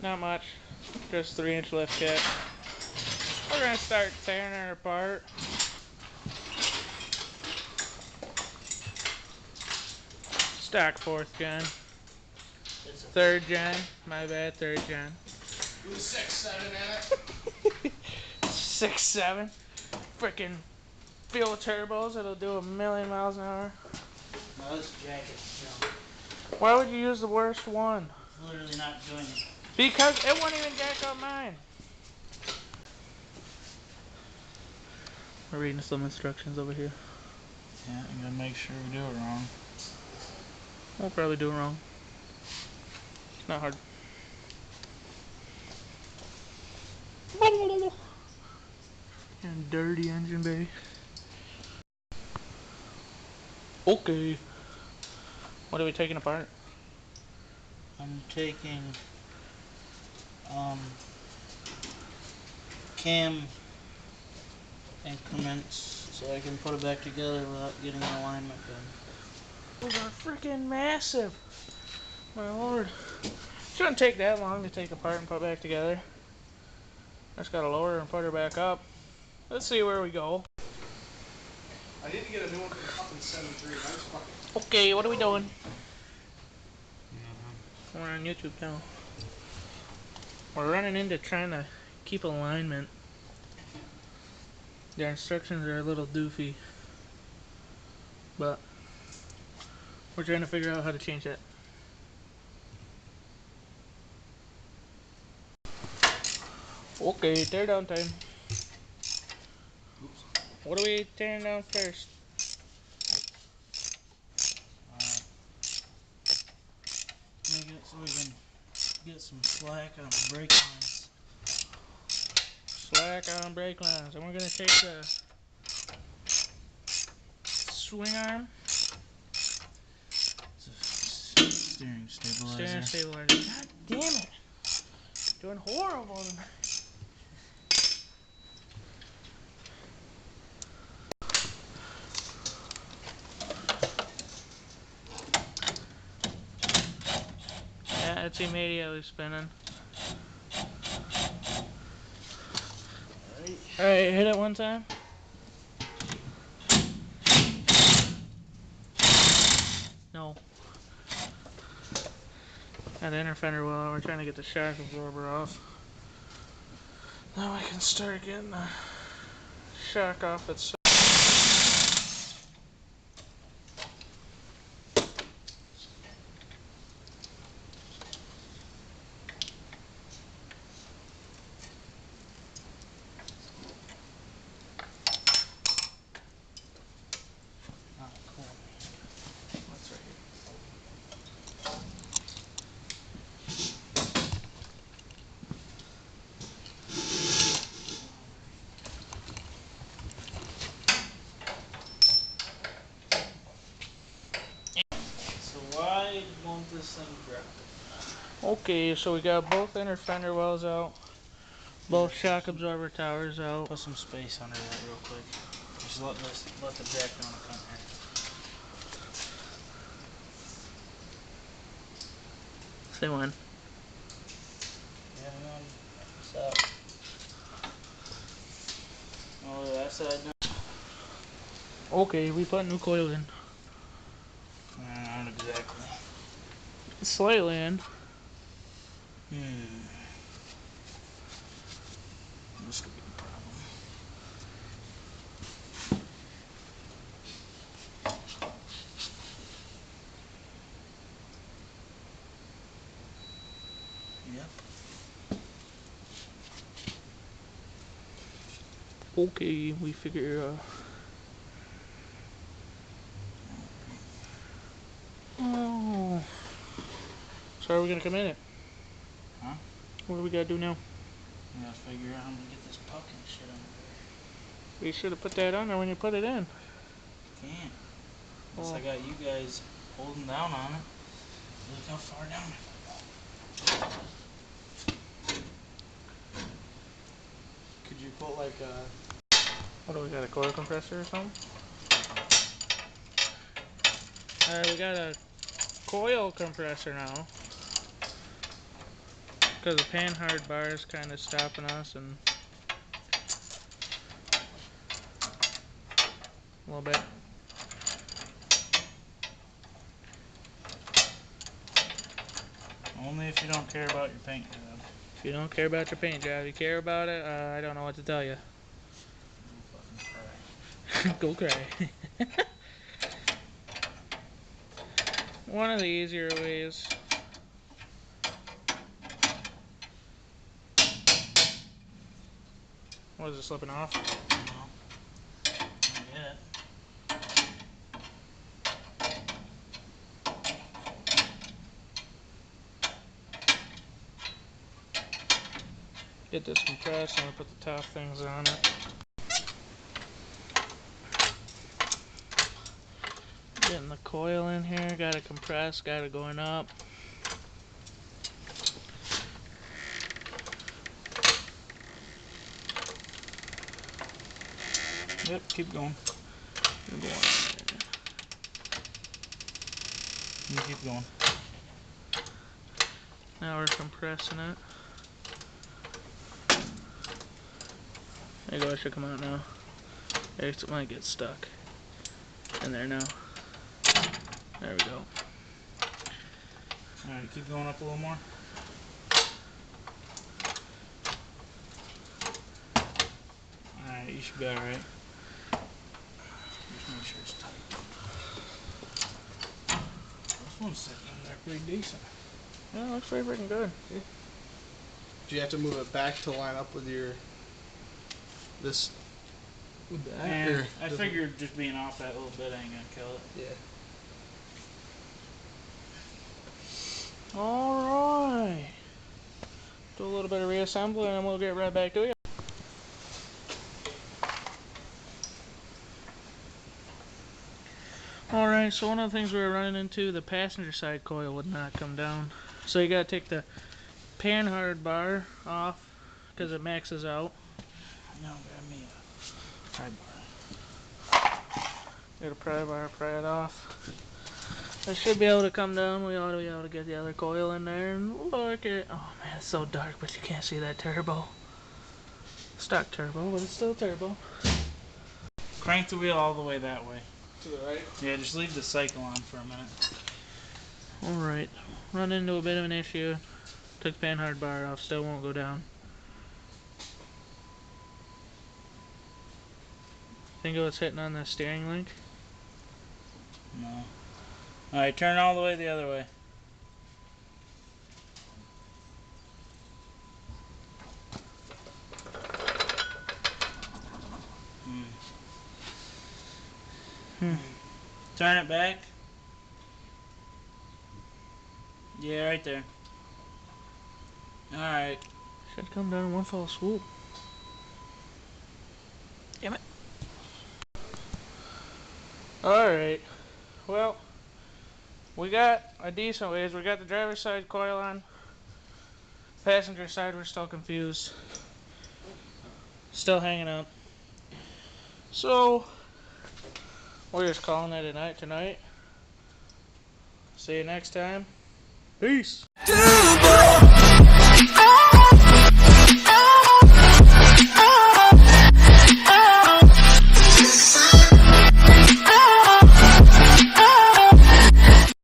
Not much. Just 3-inch lift kit. We're gonna start tearing her apart. Stock 4th gen. 3rd gen. My bad, 3rd gen. With a 6.7 in it. 6.7. Freaking fuel turbos. It'll do 1,000,000 miles an hour. No, this jacket, no. Why would you use the worst one? It's literally not doing it. Because it won't even jack up mine. We're reading some instructions over here. Yeah, I'm gonna make sure we do it wrong. We'll probably do it wrong. It's not hard. And dirty engine bay. Okay. What are we taking apart? I'm taking cam increments so I can put it back together without getting an alignment done. Those are freaking massive. My lord. Shouldn't take that long to take apart and put back together. Just gotta lower her and put her back up. Let's see where we go. I need to get a new one for the Cummins 7.3. Mine's fucking... Okay, what are we doing? We're on YouTube now. We're running into trying to keep alignment. The instructions are a little doofy, but we're trying to figure out how to change that. Okay, tear down time. Oops. What are we tearing down first? Make it so we can get some slack on the brake lines. Slack on brake lines. And we're going to take the swing arm. It's a steering stabilizer. Steering stabilizer. God damn it. Doing horrible tonight. Yeah, it's immediately spinning. Alright, hit it one time. No. Got the inner fender well out. We're trying to get the shock absorber off. Now I can start getting the shock off itself. Cool. That's right here. So why won't this thing drop? Okay, so we got both inner fender wells out. Both shock absorber towers out. Put some space under that real quick. Just let the jack down a cunt here. Say when. Yeah, stop. Oh, that side now. Okay, we put new coil in. Not exactly. Slightly in. This could be a problem. Yep. Okay, we figure oh. So are we gonna come in it? Huh? What do we gotta do now? We gotta figure out how to get this pucking shit under there. We should have put that on there when you put it in. Can't. Unless I got you guys holding down on it. Look how far down it goes. Could you put like a... What do we got, a coil compressor or something? Alright, we got a coil compressor now. because the panhard bar is kind of stopping us, and a little bit. Only if you don't care about your paint job. If you don't care about your paint job, you care about it, I don't know what to tell you. Go fucking cry. Go cry. One of the easier ways. What is it, slipping off? No. Not yet. Get this compressed, and I'll put the top things on it. Getting the coil in here, got it compressed, got it going up. Yep, keep going. Keep going. You keep going. Now we're compressing it. There you go, it should come out now. It might get stuck in there now. There we go. Alright, keep going up a little more. Alright, you should be alright. Just make sure it's tight. This one's sitting in there pretty decent. Yeah, it looks pretty freaking good. Do you have to move it back to line up with your this? With that? And I figured just being off that little bit ain't gonna kill it. Yeah. Alright. Do a little bit of reassembly and then we'll get right back to you. Alright, so one of the things we were running into, the passenger side coil would not come down. So you gotta take the panhard bar off because it maxes out. Now grab me a pry bar. Get a pry bar, pry it off. It should be able to come down. We ought to be able to get the other coil in there and look at. Oh man, it's so dark, but you can't see that turbo. Stock turbo, but it's still turbo. Crank the wheel all the way that way. To the right? Yeah, just leave the cycle on for a minute. Alright, run into a bit of an issue. Took the panhard bar off, still won't go down. Think it was hitting on the steering link? No. Alright, turn all the way the other way. Turn it back. Yeah, right there. Alright. Should come down in one fell swoop. Damn it. Alright. Well, we got a decent ways. We got the driver's side coil on. Passenger side, we're still confused. Still hanging up. So, we're just calling it a night tonight. See you next time. Peace.